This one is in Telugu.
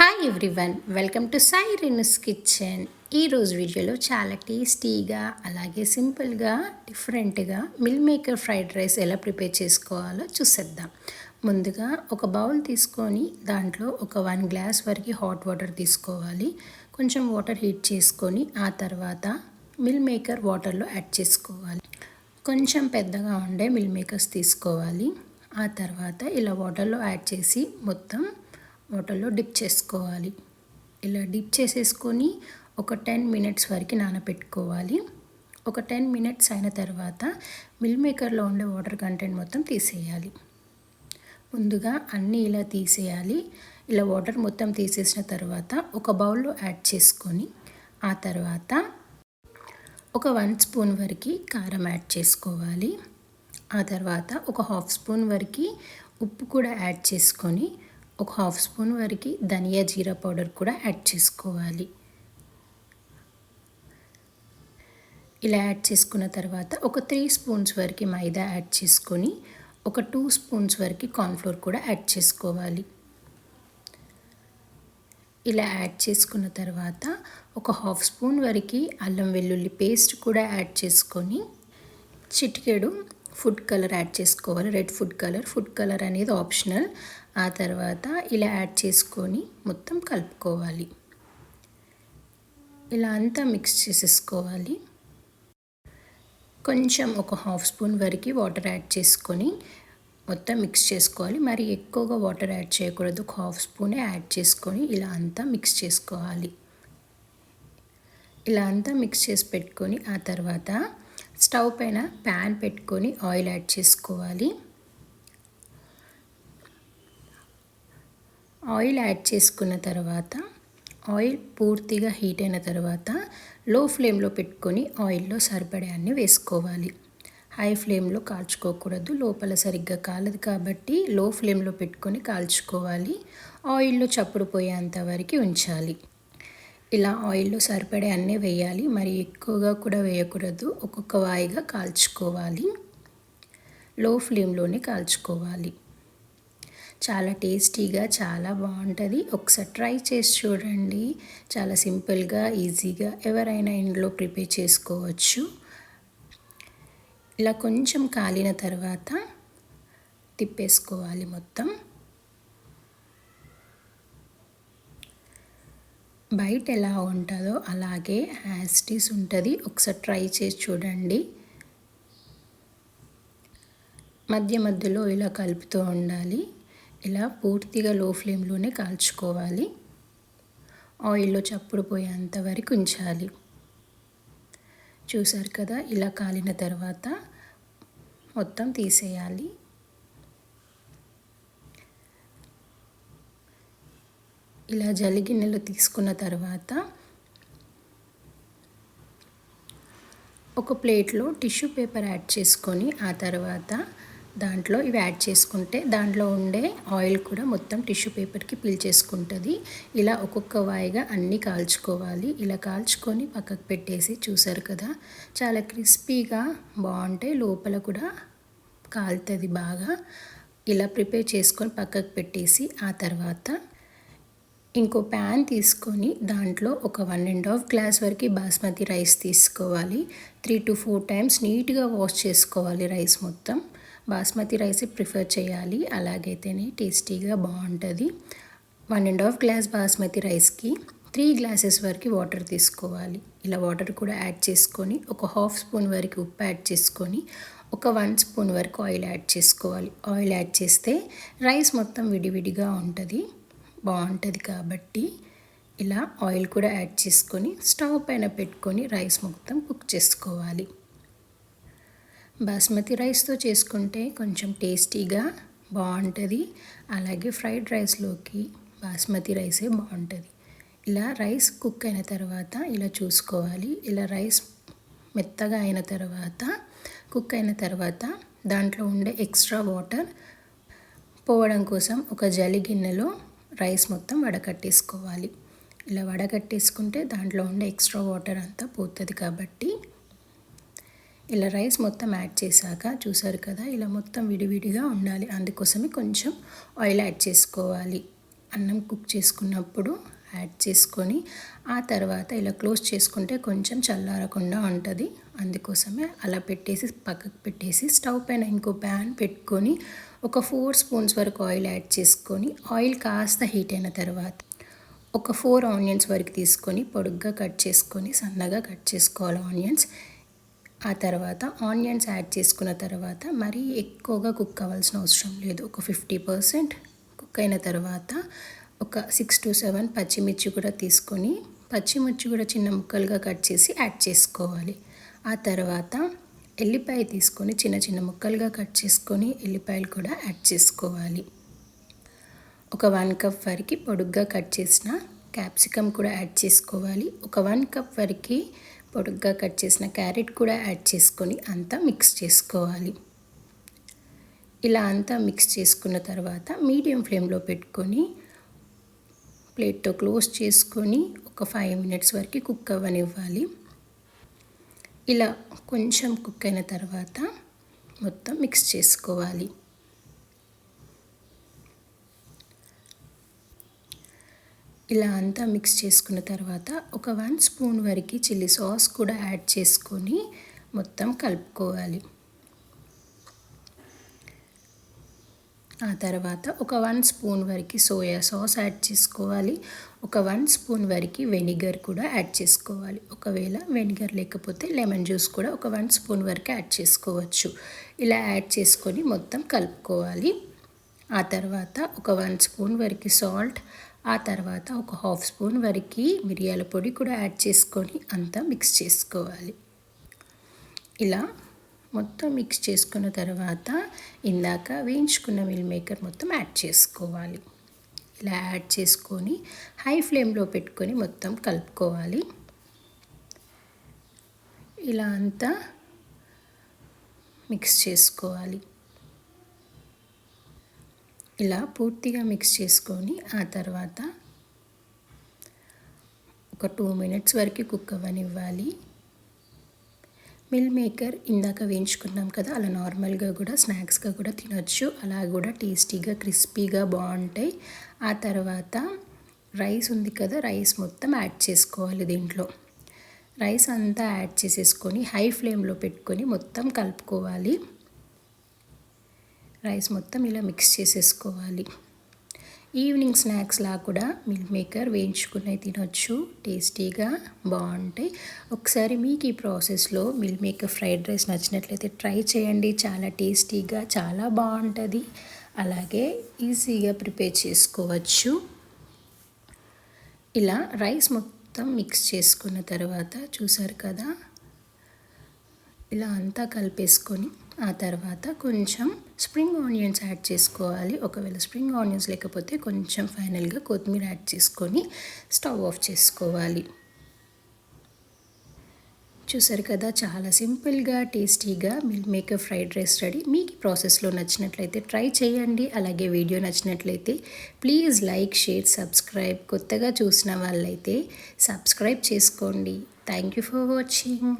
Hi everyone, welcome to Sai Renu's kitchen. ఈరోజు వీడియోలో చాలా టేస్టీగా అలాగే సింపుల్గా డిఫరెంట్గా మిల్ మేకర్ ఫ్రైడ్ రైస్ ఎలా ప్రిపేర్ చేసుకోవాలో చూసేద్దాం. ముందుగా ఒక బౌల్ తీసుకొని దాంట్లో ఒక 1 గ్లాస్ వరకు హాట్ వాటర్ తీసుకోవాలి. కొంచెం వాటర్ హీట్ చేసుకొని ఆ తర్వాత మిల్ మేకర్ వాటర్లో యాడ్ చేసుకోవాలి. కొంచెం పెద్దగా ఉండే మిల్ మేకర్స్ తీసుకోవాలి. ఆ తర్వాత ఇలా వాటర్లో యాడ్ చేసి మొత్తం వాటర్లో డిప్ చేసుకోవాలి. ఇలా డిప్ చేసేసుకొని ఒక 10 మినిట్స్ వరకు నానబెట్టుకోవాలి. ఒక 10 మినిట్స్ అయిన తర్వాత మిల్ మేకర్లో ఉండే వాటర్ కంటెంట్ మొత్తం తీసేయాలి. ముందుగా అన్నీ ఇలా తీసేయాలి. ఇలా వాటర్ మొత్తం తీసేసిన తర్వాత ఒక బౌల్లో యాడ్ చేసుకొని ఆ తర్వాత ఒక 1 స్పూన్ వరకు కారం యాడ్ చేసుకోవాలి. ఆ తర్వాత ఒక 1/2 స్పూన్ వరకు ఉప్పు కూడా యాడ్ చేసుకొని ఒక 1/2 స్పూన్ వరకు ధనియా జీరా పౌడర్ కూడా యాడ్ చేసుకోవాలి. ఇలా యాడ్ చేసుకున్న తర్వాత ఒక 3 స్పూన్స్ వరకు మైదా యాడ్ చేసుకొని ఒక 2 స్పూన్స్ వరకు కార్న్ఫ్లోర్ కూడా యాడ్ చేసుకోవాలి. ఇలా యాడ్ చేసుకున్న తర్వాత ఒక 1/2 స్పూన్ వరకు అల్లం వెల్లుల్లి పేస్ట్ కూడా యాడ్ చేసుకొని చిటికెడు ఫుడ్ కలర్ యాడ్ చేసుకోవాలి. రెడ్ ఫుడ్ కలర్ అనేది ఆప్షనల్. ఆ తర్వాత ఇలా యాడ్ చేసుకొని మొత్తం కలుపుకోవాలి. ఇలా అంతా మిక్స్ చేసేసుకోవాలి. కొంచెం ఒక 1/2 స్పూన్ వరకు వాటర్ యాడ్ చేసుకొని మొత్తం మిక్స్ చేసుకోవాలి. మరి ఎక్కువగా వాటర్ యాడ్ చేయకూడదు. ఒక 1/2 స్పూనే యాడ్ చేసుకొని ఇలా అంతా మిక్స్ చేసుకోవాలి. ఇలా అంతా మిక్స్ చేసి పెట్టుకొని ఆ తర్వాత స్టవ్ పైన ప్యాన్ పెట్టుకొని ఆయిల్ యాడ్ చేసుకోవాలి. ఆయిల్ యాడ్ చేసుకున్న తర్వాత ఆయిల్ పూర్తిగా హీట్ అయిన తర్వాత లో ఫ్లేమ్లో పెట్టుకొని ఆయిల్లో సరిపడే అన్ని వేసుకోవాలి. హై ఫ్లేమ్లో కాల్చుకోకూడదు, లోపల సరిగ్గా కాలదు కాబట్టి లో ఫ్లేమ్లో పెట్టుకొని కాల్చుకోవాలి. ఆయిల్లో చప్పుడు పోయేంత వరకు ఉంచాలి. ఇలా ఆయిల్లో సరిపడే అన్నీ వేయాలి. మరి ఎక్కువగా కూడా వేయకూడదు. ఒక్కొక్క వాయిగా కాల్చుకోవాలి. లో ఫ్లేమ్లోనే కాల్చుకోవాలి. చాలా టేస్టీగా చాలా బాగుంటుంది. ఒకసారి ట్రై చేసి చూడండి. చాలా సింపుల్గా ఈజీగా ఎవరైనా ఇంట్లో ప్రిపేర్ చేసుకోవచ్చు. ఇలా కొంచెం కాలిన తర్వాత తిప్పేసుకోవాలి. మొత్తం బయట ఎలా ఉంటుందో అలాగే యాజ్ ఇట్ ఈజ్ ఉంటుంది. ఒకసారి ట్రై చేసి చూడండి. మధ్య మధ్యలో ఇలా కలుపుతూ ఉండాలి. ఇలా పూర్తిగా లో ఫ్లేమ్లోనే కాల్చుకోవాలి. ఆయిల్లో చప్పుడు పోయేంత వరకు ఉంచాలి. చూసారు కదా, ఇలా కాలిన తర్వాత మొత్తం తీసేయాలి. ఇలా జలిగిన్నెలో తీసుకున్న తర్వాత ఒక ప్లేట్లో టిష్యూ పేపర్ యాడ్ చేసుకొని ఆ తర్వాత దాంట్లో ఇవి యాడ్ చేసుకుంటే దాంట్లో ఉండే ఆయిల్ కూడా మొత్తం టిష్యూ పేపర్కి పీల్చేసుకుంటుంది. ఇలా ఒక్కొక్క వాయిగా అన్నీ కాల్చుకోవాలి. ఇలా కాల్చుకొని పక్కకు పెట్టేసి చూసారు కదా, చాలా క్రిస్పీగా బాగుంటాయి. లోపల కూడా కాలుతుంది బాగా. ఇలా ప్రిపేర్ చేసుకొని పక్కకు పెట్టేసి ఆ తర్వాత ఇంకో ప్యాన్ తీసుకొని దాంట్లో ఒక 1.5 గ్లాస్ వరకు బాస్మతి రైస్ తీసుకోవాలి. 3 to 4 టైమ్స్ నీట్గా వాష్ చేసుకోవాలి. రైస్ మొత్తం బాస్మతి రైస్ ప్రిఫర్ చేయాలి. అలాగైతేనే టేస్టీగా బాగుంటుంది. 1.5 గ్లాస్ బాస్మతి రైస్కి 3 గ్లాసెస్ వరకు వాటర్ తీసుకోవాలి. ఇలా వాటర్ కూడా యాడ్ చేసుకొని ఒక 1/2 స్పూన్ వరకు ఉప్పు యాడ్ చేసుకొని ఒక 1 స్పూన్ వరకు ఆయిల్ యాడ్ చేసుకోవాలి. ఆయిల్ యాడ్ చేస్తే రైస్ మొత్తం విడివిడిగా ఉంటుంది, బాగుంటుంది. కాబట్టి ఇలా ఆయిల్ కూడా యాడ్ చేసుకొని స్టవ్ పైన పెట్టుకొని రైస్ మొత్తం కుక్ చేసుకోవాలి. బాస్మతి రైస్తో చేసుకుంటే కొంచెం టేస్టీగా బాగుంటుంది. అలాగే ఫ్రైడ్ రైస్లోకి బాస్మతి రైసే బాగుంటుంది. ఇలా రైస్ కుక్ అయిన తర్వాత ఇలా చూసుకోవాలి. ఇలా రైస్ మెత్తగా అయిన తర్వాత కుక్ అయిన తర్వాత దాంట్లో ఉండే ఎక్స్ట్రా వాటర్ పోవడం కోసం ఒక జలి గిన్నెలో రైస్ మొత్తం వడకట్టేసుకోవాలి. ఇలా వడకట్టేసుకుంటే దాంట్లో ఉండే ఎక్స్ట్రా వాటర్ అంతా పోతుంది. కాబట్టి ఇలా రైస్ మొత్తం యాడ్ చేశాక చూసారు కదా, ఇలా మొత్తం విడివిడిగా ఉండాలి. అందుకోసమే కొంచెం ఆయిల్ యాడ్ చేసుకోవాలి. అన్నం కుక్ చేసుకున్నప్పుడు యాడ్ చేసుకొని ఆ తర్వాత ఇలా క్లోజ్ చేసుకుంటే కొంచెం చల్లారకుండా ఉంటుంది. అందుకోసమే అలా పెట్టేసి పక్కకు పెట్టేసి స్టవ్ పైన ఇంకో ప్యాన్ పెట్టుకొని ఒక 4 స్పూన్స్ వరకు ఆయిల్ యాడ్ చేసుకొని ఆయిల్ కాస్త హీట్ అయిన తర్వాత ఒక 4 ఆనియన్స్ వరకు తీసుకొని పొడుగ్గా కట్ చేసుకొని సన్నగా కట్ చేసుకోవాలి ఆనియన్స్. ఆ తర్వాత ఆనియన్స్ యాడ్ చేసుకున్న తర్వాత మరీ ఎక్కువగా కుక్ అవ్వాల్సిన అవసరం లేదు. ఒక 50% కుక్ అయిన తర్వాత ఒక 6 to 7 పచ్చిమిర్చి కూడా తీసుకొని పచ్చిమిర్చి కూడా చిన్న ముక్కలుగా కట్ చేసి యాడ్ చేసుకోవాలి. ఆ తర్వాత ఎల్లిపాయ తీసుకొని చిన్న చిన్న ముక్కలుగా కట్ చేసుకొని ఎల్లిపాయలు కూడా యాడ్ చేసుకోవాలి. ఒక 1 కప్ వరకు పొడుగ్గా కట్ చేసిన క్యాప్సికమ్ కూడా యాడ్ చేసుకోవాలి. ఒక 1 కప్ వరకు పొడుగ్గా కట్ చేసిన క్యారెట్ కూడా యాడ్ చేసుకొని అంతా మిక్స్ చేసుకోవాలి. ఇలా అంతా మిక్స్ చేసుకున్న తర్వాత మీడియం ఫ్లేమ్లో పెట్టుకొని ప్లేట్తో క్లోజ్ చేసుకొని ఒక 5 minutes వరకు కుక్ అవ్వనివ్వాలి. ఇలా కొంచెం కుక్ అయిన తర్వాత మొత్తం మిక్స్ చేసుకోవాలి. ఇలా అంతా మిక్స్ చేసుకున్న తర్వాత ఒక 1 స్పూన్ వరకు చిల్లీ సాస్ కూడా యాడ్ చేసుకొని మొత్తం కలుపుకోవాలి. ఆ తర్వాత ఒక 1 స్పూన్ వరకు సోయా సాస్ యాడ్ చేసుకోవాలి. ఒక 1 స్పూన్ వరకు వెనిగర్ కూడా యాడ్ చేసుకోవాలి. ఒకవేళ వెనిగర్ లేకపోతే లెమన్ జ్యూస్ కూడా ఒక 1 స్పూన్ వరకు యాడ్ చేసుకోవచ్చు. ఇలా యాడ్ చేసుకొని మొత్తం కలుపుకోవాలి. ఆ తర్వాత ఒక 1 స్పూన్ వరకు సాల్ట్, ఆ తర్వాత ఒక 1/2 స్పూన్ వరకు మిరియాల పొడి కూడా యాడ్ చేసుకొని అంతా మిక్స్ చేసుకోవాలి. ఇలా మొత్తం మిక్స్ చేసుకున్న తర్వాత ఇందాక వేయించుకున్న మిల్ మేకర్ మొత్తం యాడ్ చేసుకోవాలి. ఇలా యాడ్ చేసుకొని హై ఫ్లేమ్లో పెట్టుకొని మొత్తం కలుపుకోవాలి. ఇలా అంతా మిక్స్ చేసుకోవాలి. ఇలా పూర్తిగా మిక్స్ చేసుకొని ఆ తర్వాత ఒక 2 minutes వరకు కుక్ అవ్వనివ్వాలి. మిల్ మేకర్ ఇందాక వేయించుకున్నాం కదా, అలా నార్మల్గా కూడా స్నాక్స్గా కూడా తినొచ్చు. అలా కూడా టేస్టీగా క్రిస్పీగా బాగుంటాయి. ఆ తర్వాత రైస్ ఉంది కదా, రైస్ మొత్తం యాడ్ చేసుకోవాలి. దీంట్లో రైస్ అంతా యాడ్ చేసేసుకొని హై ఫ్లేమ్లో పెట్టుకొని మొత్తం కలుపుకోవాలి. రైస్ మొత్తం ఇలా మిక్స్ చేసేసుకోవాలి. ఈవినింగ్ స్నాక్స్లా కూడా మిల్ మేకర్ వేయించుకుని తినొచ్చు. టేస్టీగా బాగుంటాయి. ఒకసారి మీకు ఈ ప్రాసెస్లో మిల్ మేకర్ ఫ్రైడ్ రైస్ నచ్చినట్లయితే ట్రై చేయండి. చాలా టేస్టీగా చాలా బాగుంటుంది. అలాగే ఈజీగా ప్రిపేర్ చేసుకోవచ్చు. ఇలా రైస్ మొత్తం మిక్స్ చేసుకున్న తర్వాత చూసారు కదా, ఇలా అంతా కలిపేసుకొని ఆ తర్వాత కొంచెం స్ప్రింగ్ ఆనియన్స్ యాడ్ చేసుకోవాలి. ఒకవేళ స్ప్రింగ్ ఆనియన్స్ లేకపోతే కొంచెం ఫైనల్గా కొత్తిమీర యాడ్ చేసుకొని స్టవ్ ఆఫ్ చేసుకోవాలి. చూసారు కదా, చాలా సింపుల్గా టేస్టీగా meal maker fried rice ready. మీకు ఈ ప్రాసెస్లో నచ్చినట్లయితే ట్రై చేయండి. అలాగే వీడియో నచ్చినట్లయితే ప్లీజ్ లైక్, షేర్, సబ్స్క్రైబ్. కొత్తగా చూసిన వాళ్ళైతే సబ్స్క్రైబ్ చేసుకోండి. Thank you for watching.